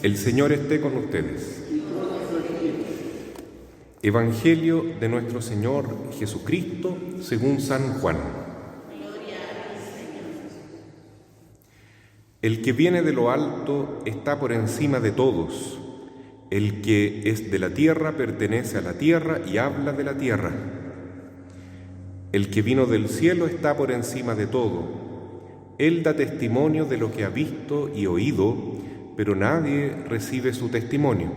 El Señor esté con ustedes. Evangelio de nuestro Señor Jesucristo según San Juan. El que viene de lo alto está por encima de todos. El que es de la tierra pertenece a la tierra y habla de la tierra. El que vino del cielo está por encima de todo. Él da testimonio de lo que ha visto y oído, pero nadie recibe su testimonio.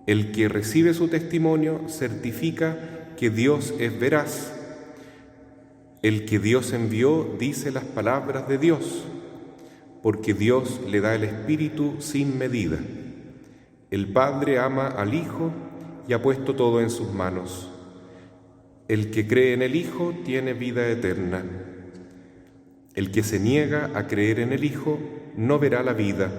El que recibe su testimonio certifica que Dios es veraz. El que Dios envió dice las palabras de Dios, porque Dios le da el Espíritu sin medida. El Padre ama al Hijo y ha puesto todo en sus manos. El que cree en el Hijo tiene vida eterna. El que se niega a creer en el Hijo no verá la vida,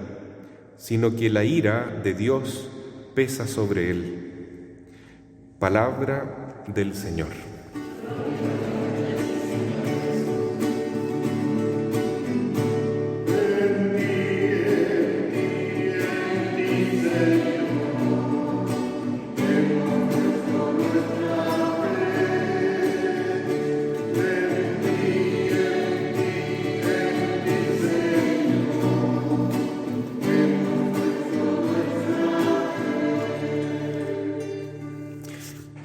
sino que la ira de Dios pesa sobre él. Palabra del Señor.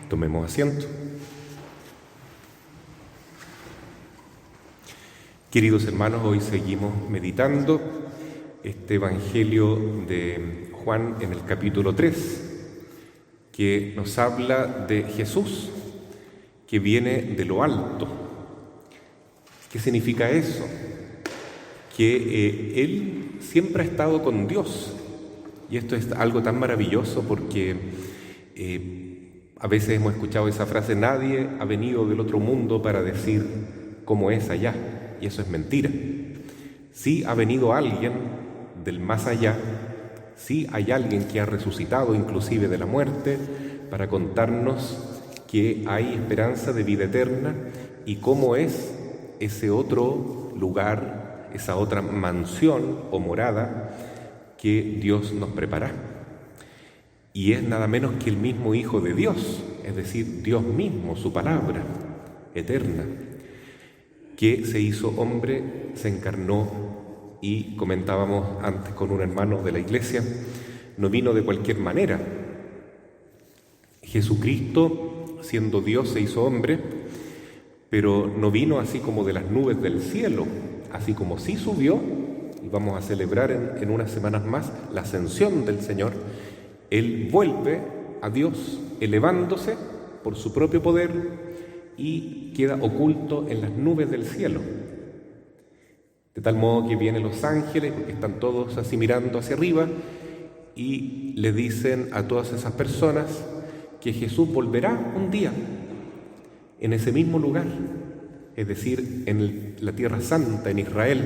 Tomemos asiento. Queridos hermanos, hoy seguimos meditando este Evangelio de Juan en el capítulo 3, que nos habla de Jesús, que viene de lo alto. ¿Qué significa eso? Que Él siempre ha estado con Dios. Y esto es algo tan maravilloso porque a veces hemos escuchado esa frase: nadie ha venido del otro mundo para decir cómo es allá, y eso es mentira. Sí ha venido alguien del más allá, sí hay alguien que ha resucitado inclusive de la muerte para contarnos que hay esperanza de vida eterna y cómo es ese otro lugar, esa otra mansión o morada que Dios nos prepara. Y es nada menos que el mismo Hijo de Dios, es decir, Dios mismo, su palabra eterna, que se hizo hombre, se encarnó y, comentábamos antes con un hermano de la iglesia, no vino de cualquier manera. Jesucristo, siendo Dios, se hizo hombre, pero no vino así como de las nubes del cielo, así como sí subió, y vamos a celebrar en unas semanas más la ascensión del Señor. Él vuelve a Dios elevándose por su propio poder y queda oculto en las nubes del cielo. De tal modo que vienen los ángeles, porque están todos así mirando hacia arriba, y le dicen a todas esas personas que Jesús volverá un día en ese mismo lugar, es decir, en la Tierra Santa, en Israel.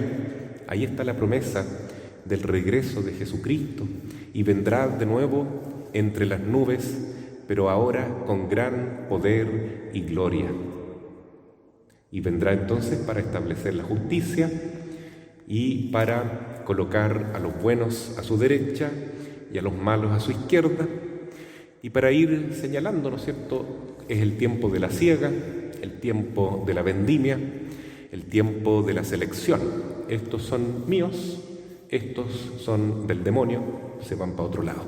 Ahí está la promesa del regreso de Jesucristo, y vendrá de nuevo entre las nubes, pero ahora con gran poder y gloria. Y vendrá entonces para establecer la justicia y para colocar a los buenos a su derecha y a los malos a su izquierda, y para ir señalando, ¿no es cierto?, es el tiempo de la siega, el tiempo de la vendimia, el tiempo de la selección. Estos son míos, estos son del demonio, se van para otro lado.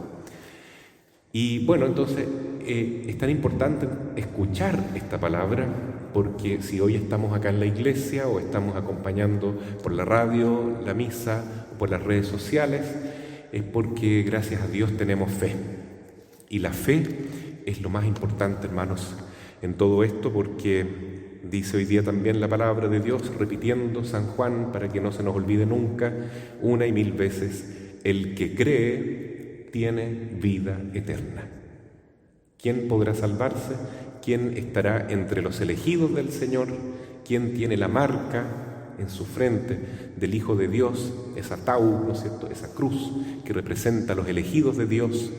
Y bueno, entonces es tan importante escuchar esta palabra, porque si hoy estamos acá en la iglesia o estamos acompañando por la radio, la misa o por las redes sociales, es porque gracias a Dios tenemos fe. Y la fe es lo más importante, hermanos, en todo esto, porque dice hoy día también la palabra de Dios, repitiendo San Juan, para que no se nos olvide nunca, una y mil veces: el que cree tiene vida eterna. ¿Quién podrá salvarse? ¿Quién estará entre los elegidos del Señor? ¿Quién tiene la marca en su frente del Hijo de Dios, esa tau, ¿no es cierto?, esa cruz que representa a los elegidos de Dios?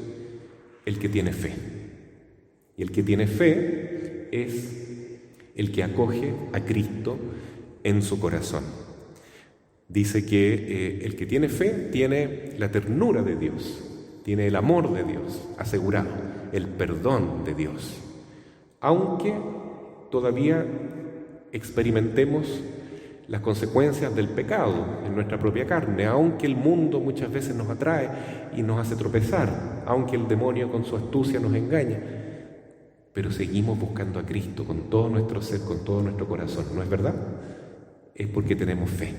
El que tiene fe. Y el que tiene fe es el que acoge a Cristo en su corazón. Dice que el que tiene fe tiene la ternura de Dios, tiene el amor de Dios asegurado, el perdón de Dios. Aunque todavía experimentemos las consecuencias del pecado en nuestra propia carne, aunque el mundo muchas veces nos atrae y nos hace tropezar, aunque el demonio con su astucia nos engaña, pero seguimos buscando a Cristo con todo nuestro ser, con todo nuestro corazón, ¿no es verdad? Es porque tenemos fe.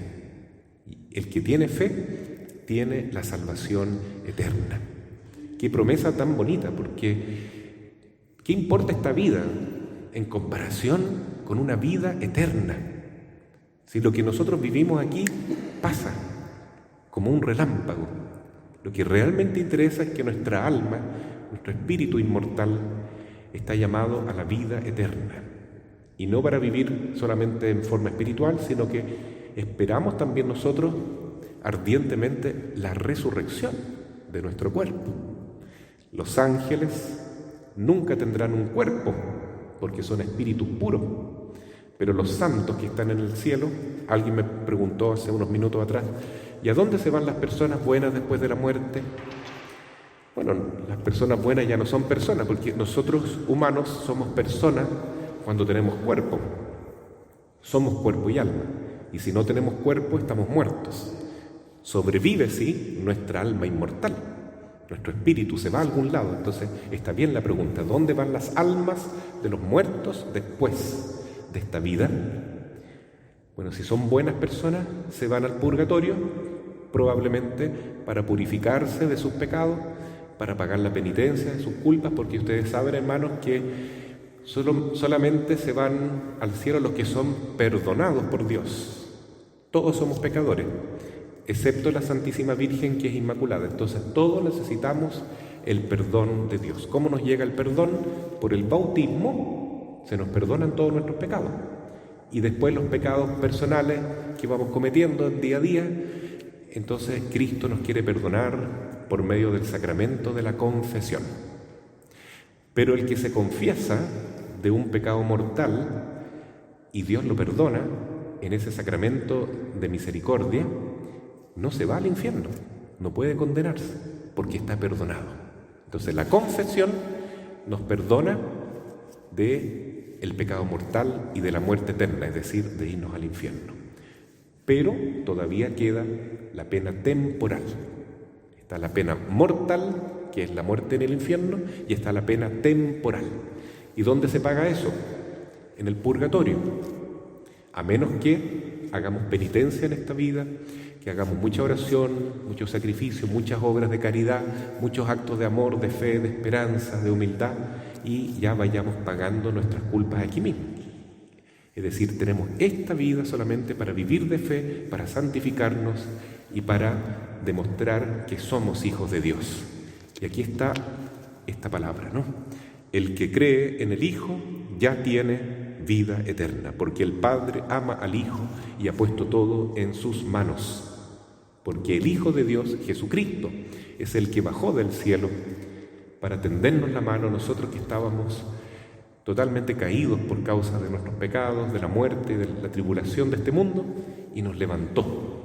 El que tiene fe tiene la salvación eterna. Qué promesa tan bonita, porque ¿qué importa esta vida en comparación con una vida eterna? Si lo que nosotros vivimos aquí pasa como un relámpago, lo que realmente interesa es que nuestra alma, nuestro espíritu inmortal, está llamado a la vida eterna. Y no para vivir solamente en forma espiritual, sino que esperamos también nosotros ardientemente la resurrección de nuestro cuerpo. Los ángeles nunca tendrán un cuerpo, porque son espíritus puros. Pero los santos que están en el cielo, alguien me preguntó hace unos minutos atrás, ¿y a dónde se van las personas buenas después de la muerte? Bueno, las personas buenas ya no son personas, porque nosotros humanos somos personas cuando tenemos cuerpo. Somos cuerpo y alma. Y si no tenemos cuerpo, estamos muertos. Sobrevive, sí, nuestra alma inmortal. Nuestro espíritu se va a algún lado. Entonces, está bien la pregunta, ¿dónde van las almas de los muertos después de esta vida? Bueno, si son buenas personas, se van al purgatorio, probablemente para purificarse de sus pecados, para pagar la penitencia de sus culpas, porque ustedes saben, hermanos, que solamente se van al cielo los que son perdonados por Dios. Todos somos pecadores, excepto la Santísima Virgen, que es inmaculada. Entonces todos necesitamos el perdón de Dios. ¿Cómo nos llega el perdón? Por el bautismo se nos perdonan todos nuestros pecados. Y después los pecados personales que vamos cometiendo día a día, entonces Cristo nos quiere perdonar por medio del sacramento de la confesión. Pero el que se confiesa de un pecado mortal y Dios lo perdona en ese sacramento de misericordia, no se va al infierno, no puede condenarse, porque está perdonado. Entonces la confesión nos perdona de el pecado mortal y de la muerte eterna, es decir, de irnos al infierno. Pero todavía queda la pena temporal. Está la pena mortal, que es la muerte en el infierno, y está la pena temporal. ¿Y dónde se paga eso? En el purgatorio. A menos que hagamos penitencia en esta vida, que hagamos mucha oración, mucho sacrificio, muchas obras de caridad, muchos actos de amor, de fe, de esperanza, de humildad, y ya vayamos pagando nuestras culpas aquí mismo. Es decir, tenemos esta vida solamente para vivir de fe, para santificarnos y para demostrar que somos hijos de Dios. Y aquí está esta palabra, ¿no? El que cree en el Hijo ya tiene vida eterna, porque el Padre ama al Hijo y ha puesto todo en sus manos. Porque el Hijo de Dios, Jesucristo, es el que bajó del cielo para tendernos la mano a nosotros que estábamos totalmente caídos por causa de nuestros pecados, de la muerte, de la tribulación de este mundo, y nos levantó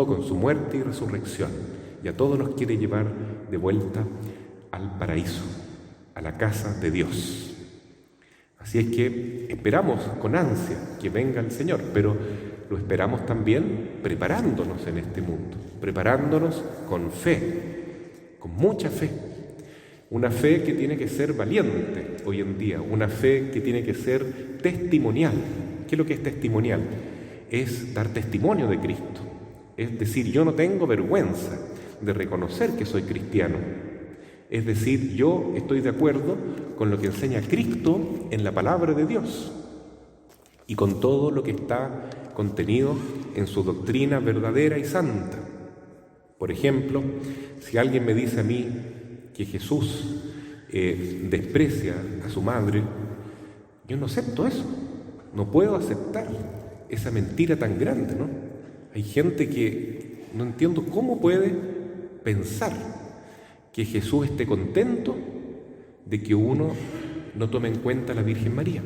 con su muerte y resurrección, y a todos nos quiere llevar de vuelta al paraíso, a la casa de Dios. Así es que esperamos con ansia que venga el Señor, pero lo esperamos también preparándonos en este mundo, preparándonos con fe, con mucha fe. Una fe que tiene que ser valiente hoy en día, una fe que tiene que ser testimonial. ¿Qué es lo que es testimonial? Es dar testimonio de Cristo. Es decir, yo no tengo vergüenza de reconocer que soy cristiano. Es decir, yo estoy de acuerdo con lo que enseña Cristo en la palabra de Dios y con todo lo que está contenido en su doctrina verdadera y santa. Por ejemplo, si alguien me dice a mí que Jesús desprecia a su madre, yo no acepto eso, no puedo aceptar esa mentira tan grande, ¿no? Hay gente que no entiendo cómo puede pensar que Jesús esté contento de que uno no tome en cuenta a la Virgen María.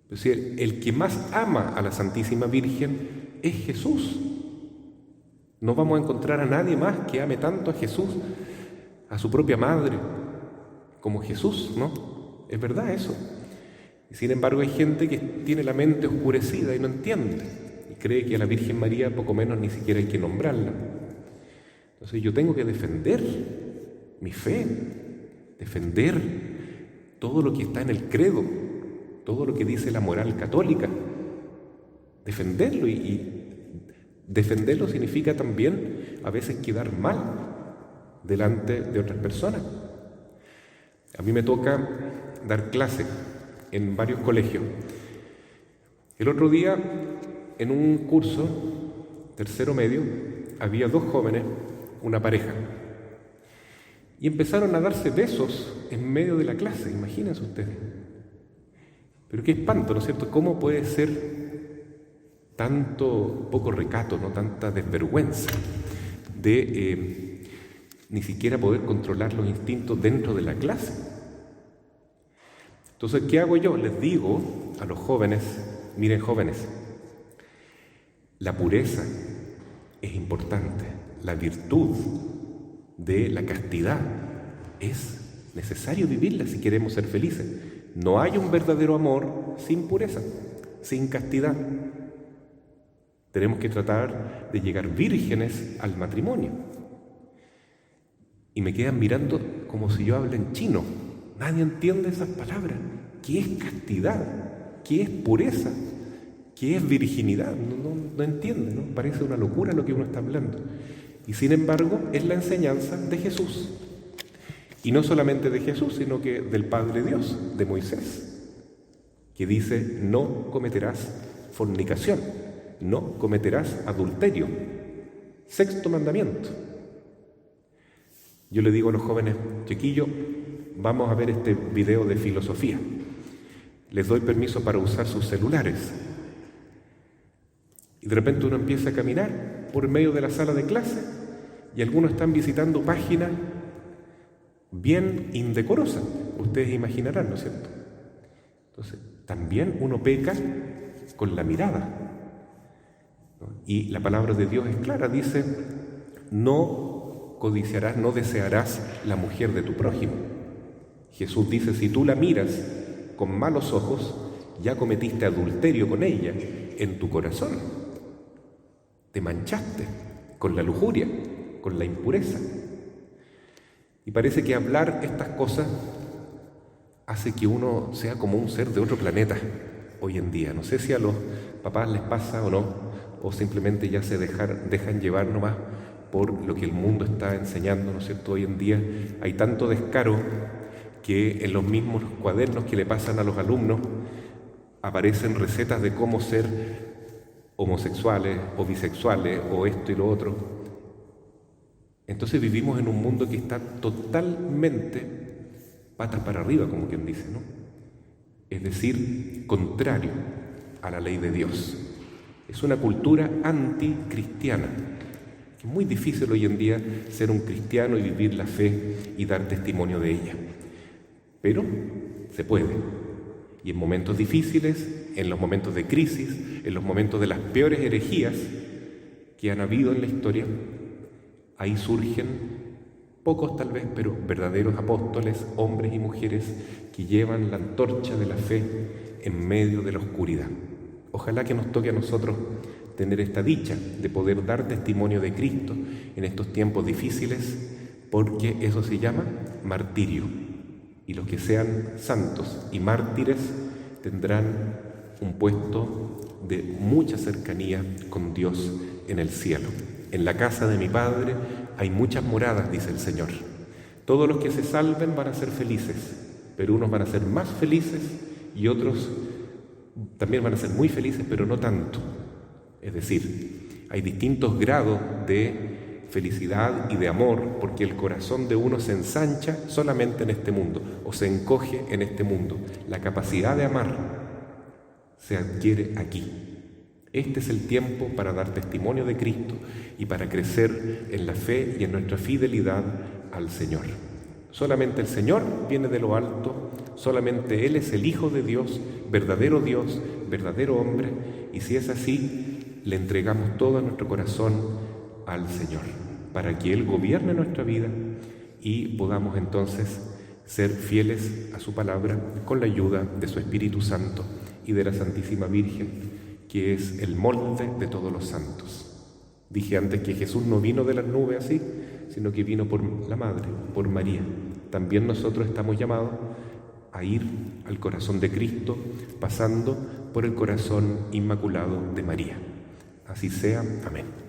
Es decir, el que más ama a la Santísima Virgen es Jesús. No vamos a encontrar a nadie más que ame tanto a Jesús, a su propia madre, como Jesús, ¿no? Es verdad eso. Y sin embargo hay gente que tiene la mente oscurecida y no entiende, y cree que a la Virgen María poco menos ni siquiera hay que nombrarla. Entonces yo tengo que defender mi fe, defender todo lo que está en el credo, todo lo que dice la moral católica, defenderlo, y defenderlo significa también a veces quedar mal delante de otras personas. A mí me toca dar clase en varios colegios. El otro día, en un curso, tercero medio, había dos jóvenes, una pareja, y empezaron a darse besos en medio de la clase, imagínense ustedes. Pero qué espanto, ¿no es cierto? ¿Cómo puede ser tanto poco recato, no tanta desvergüenza de ni siquiera poder controlar los instintos dentro de la clase? Entonces, ¿qué hago yo? Les digo a los jóvenes, miren jóvenes, la pureza es importante, la virtud de la castidad es necesario vivirla si queremos ser felices. No hay un verdadero amor sin pureza, sin castidad. Tenemos que tratar de llegar vírgenes al matrimonio. Y me quedan mirando como si yo hablara en chino. Nadie entiende esas palabras. ¿Qué es castidad? ¿Qué es pureza? ¿Qué es virginidad? No entiende, ¿no? Parece una locura lo que uno está hablando. Y sin embargo, es la enseñanza de Jesús. Y no solamente de Jesús, sino que del Padre Dios, de Moisés, que dice: no cometerás fornicación, no cometerás adulterio. Sexto mandamiento. Yo le digo a los jóvenes: chiquillos, vamos a ver este video de filosofía. Les doy permiso para usar sus celulares. Y de repente uno empieza a caminar por medio de la sala de clase y algunos están visitando páginas bien indecorosas. Ustedes imaginarán, ¿no es cierto? Entonces, también uno peca con la mirada, ¿no? Y la palabra de Dios es clara, dice: no codiciarás, no desearás la mujer de tu prójimo. Jesús dice: si tú la miras con malos ojos, ya cometiste adulterio con ella en tu corazón. Te manchaste con la lujuria, con la impureza. Y parece que hablar estas cosas hace que uno sea como un ser de otro planeta hoy en día. No sé si a los papás les pasa o no, o simplemente ya se dejan llevar nomás por lo que el mundo está enseñando, ¿no es cierto? Hoy en día hay tanto descaro que en los mismos cuadernos que le pasan a los alumnos aparecen recetas de cómo ser homosexuales o bisexuales o esto y lo otro. Entonces vivimos en un mundo que está totalmente patas para arriba, como quien dice, ¿no? Es decir, contrario a la ley de Dios. Es una cultura anticristiana. Es muy difícil hoy en día ser un cristiano y vivir la fe y dar testimonio de ella. Pero se puede. Y en momentos difíciles, en los momentos de crisis, en los momentos de las peores herejías que han habido en la historia, ahí surgen, pocos tal vez, pero verdaderos apóstoles, hombres y mujeres que llevan la antorcha de la fe en medio de la oscuridad. Ojalá que nos toque a nosotros tener esta dicha de poder dar testimonio de Cristo en estos tiempos difíciles, porque eso se llama martirio. Y los que sean santos y mártires tendrán un puesto de mucha cercanía con Dios en el cielo. En la casa de mi Padre hay muchas moradas, dice el Señor. Todos los que se salven van a ser felices, pero unos van a ser más felices y otros también van a ser muy felices, pero no tanto. Es decir, hay distintos grados de felicidad y de amor, porque el corazón de uno se ensancha solamente en este mundo o se encoge en este mundo. La capacidad de amar se adquiere aquí. Este es el tiempo para dar testimonio de Cristo y para crecer en la fe y en nuestra fidelidad al Señor. Solamente el Señor viene de lo alto, solamente Él es el Hijo de Dios, verdadero hombre, y si es así, le entregamos todo nuestro corazón al Señor, para que Él gobierne nuestra vida y podamos entonces ser fieles a su palabra con la ayuda de su Espíritu Santo y de la Santísima Virgen, que es el molde de todos los santos. Dije antes que Jesús no vino de las nubes así, sino que vino por la Madre, por María. También nosotros estamos llamados a ir al corazón de Cristo, pasando por el corazón inmaculado de María. Así sea. Amén.